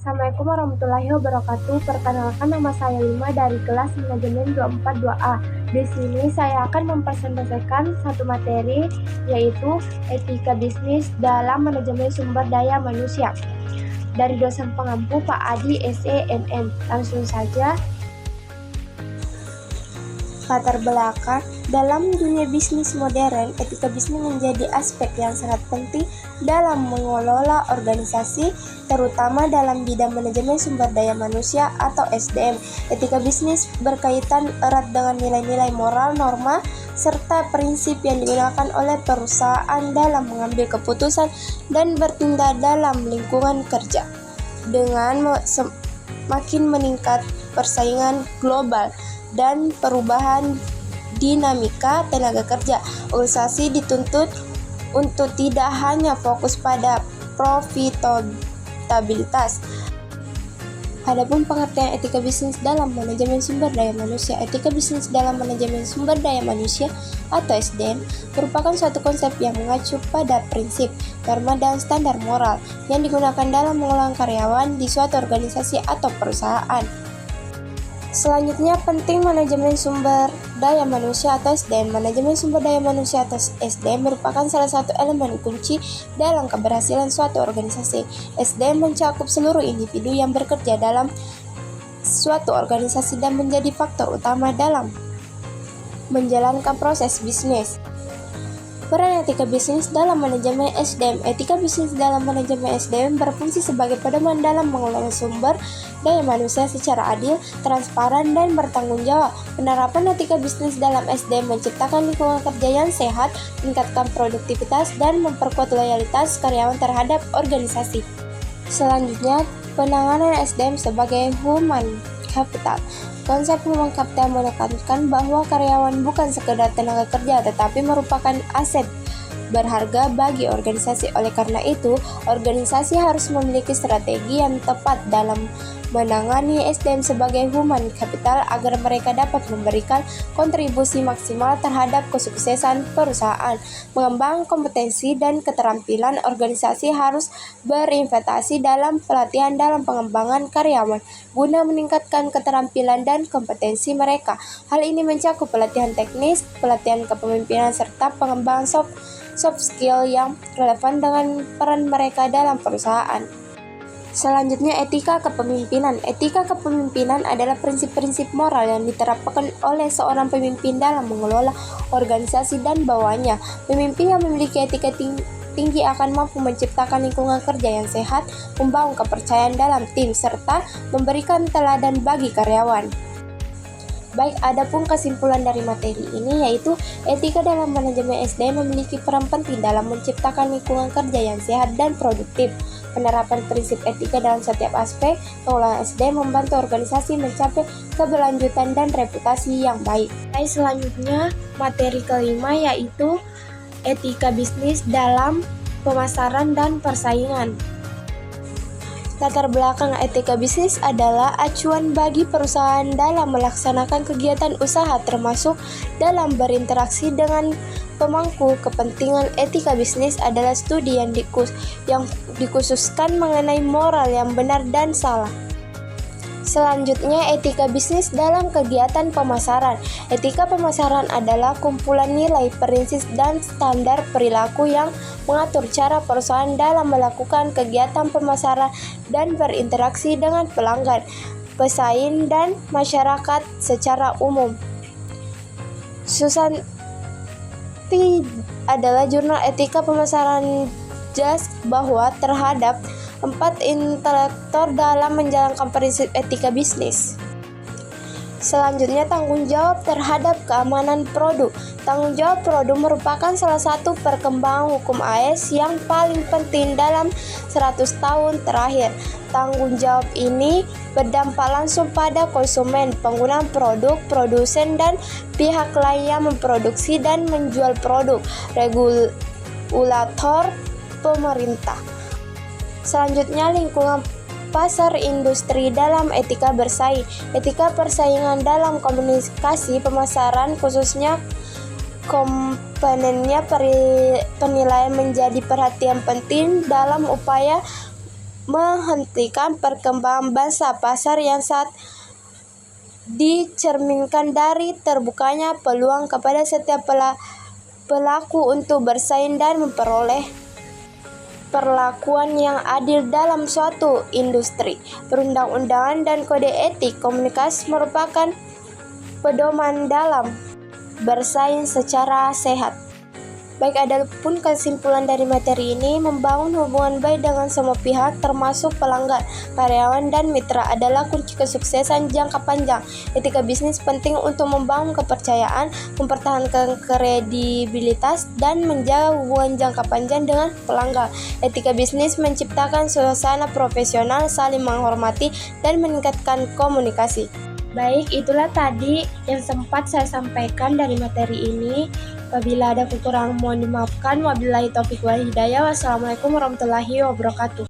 Assalamualaikum warahmatullahi wabarakatuh. Perkenalkan, nama saya Lima dari kelas manajemen 242A. Di sini saya akan mempresentasikan satu materi, yaitu etika bisnis dalam manajemen sumber daya manusia, dari dosen pengampu Pak Adi SENM. Langsung saja. Latar belakang. Dalam dunia bisnis modern, etika bisnis menjadi aspek yang sangat penting dalam mengelola organisasi, terutama dalam bidang manajemen sumber daya manusia atau SDM. Etika bisnis berkaitan erat dengan nilai-nilai moral, norma, serta prinsip yang digunakan oleh perusahaan dalam mengambil keputusan dan bertindak dalam lingkungan kerja. Dengan semakin meningkat persaingan global dan perubahan dinamika tenaga kerja, organisasi dituntut untuk tidak hanya fokus pada profitabilitas. Adapun pengertian etika bisnis dalam manajemen sumber daya manusia. Etika bisnis dalam manajemen sumber daya manusia atau SDM merupakan suatu konsep yang mengacu pada prinsip, norma, dan standar moral yang digunakan dalam mengelola karyawan di suatu organisasi atau perusahaan. Selanjutnya, penting manajemen sumber daya manusia atau SDM. Manajemen sumber daya manusia atau SDM merupakan salah satu elemen kunci dalam keberhasilan suatu organisasi. SDM mencakup seluruh individu yang bekerja dalam suatu organisasi dan menjadi faktor utama dalam menjalankan proses bisnis. Peran etika bisnis dalam manajemen SDM. Etika bisnis dalam manajemen SDM berfungsi sebagai pedoman dalam mengelola sumber daya manusia secara adil, transparan, dan bertanggung jawab. Penerapan etika bisnis dalam SDM menciptakan lingkungan kerja yang sehat, meningkatkan produktivitas, dan memperkuat loyalitas karyawan terhadap organisasi. Selanjutnya, penanganan SDM sebagai human capital. Konsep human capital menekankan bahwa karyawan bukan sekedar tenaga kerja, tetapi merupakan aset berharga bagi organisasi. Oleh karena itu, organisasi harus memiliki strategi yang tepat dalam menangani SDM sebagai human capital agar mereka dapat memberikan kontribusi maksimal terhadap kesuksesan perusahaan. Mengembangkan kompetensi dan keterampilan, organisasi harus berinvestasi dalam pelatihan dalam pengembangan karyawan guna meningkatkan keterampilan dan kompetensi mereka. Hal ini mencakup pelatihan teknis, pelatihan kepemimpinan, serta pengembangan soft skill yang relevan dengan peran mereka dalam perusahaan. Selanjutnya, etika kepemimpinan. Etika kepemimpinan adalah prinsip-prinsip moral yang diterapkan oleh seorang pemimpin dalam mengelola organisasi dan bawahannya. Pemimpin yang memiliki etika tinggi akan mampu menciptakan lingkungan kerja yang sehat, membangun kepercayaan dalam tim, serta memberikan teladan bagi karyawan. Baik, adapun kesimpulan dari materi ini yaitu etika dalam manajemen SDM memiliki peran penting dalam menciptakan lingkungan kerja yang sehat dan produktif. Penerapan prinsip etika dalam setiap aspek pengelolaan SDM membantu organisasi mencapai keberlanjutan dan reputasi yang baik. Selanjutnya, materi kelima yaitu etika bisnis dalam pemasaran dan persaingan. Latar belakang etika bisnis adalah acuan bagi perusahaan dalam melaksanakan kegiatan usaha, termasuk dalam berinteraksi dengan pemangku kepentingan. Etika bisnis adalah studi yang dikhususkan mengenai moral yang benar dan salah. Selanjutnya, etika bisnis dalam kegiatan pemasaran. Etika pemasaran adalah kumpulan nilai, prinsip, dan standar perilaku yang mengatur cara perusahaan dalam melakukan kegiatan pemasaran dan berinteraksi dengan pelanggan, pesaing, dan masyarakat secara umum. Susanti adalah jurnal etika pemasaran jelas bahwa terhadap 4 intelektor dalam menjalankan prinsip etika bisnis. Selanjutnya, tanggung jawab terhadap keamanan produk. Tanggung jawab produk merupakan salah satu perkembangan hukum AS yang paling penting dalam 100 tahun terakhir. Tanggung jawab ini berdampak langsung pada konsumen, pengguna produk, produsen, dan pihak lain yang memproduksi dan menjual produk, regulator, pemerintah. Selanjutnya, lingkungan pasar industri dalam etika bersaing. Etika persaingan dalam komunikasi pemasaran, khususnya komponennya penilaian, menjadi perhatian penting dalam upaya menghentikan perkembangan bangsa pasar yang saat dicerminkan dari terbukanya peluang kepada setiap pelaku untuk bersaing dan memperoleh perlakuan yang adil dalam suatu industri. Perundang-undangan dan kode etik komunikasi merupakan pedoman dalam bersaing secara sehat. Baik, adapun kesimpulan dari materi ini, membangun hubungan baik dengan semua pihak termasuk pelanggan, karyawan, dan mitra adalah kunci kesuksesan jangka panjang. Etika bisnis penting untuk membangun kepercayaan, mempertahankan kredibilitas, dan menjaga hubungan jangka panjang dengan pelanggan. Etika bisnis menciptakan suasana profesional, saling menghormati, dan meningkatkan komunikasi. Baik, itulah tadi yang sempat saya sampaikan dari materi ini. Apabila ada kekurangan mohon dimaafkan. Wabillahi taufiq wal hidayah. Wassalamualaikum warahmatullahi wabarakatuh.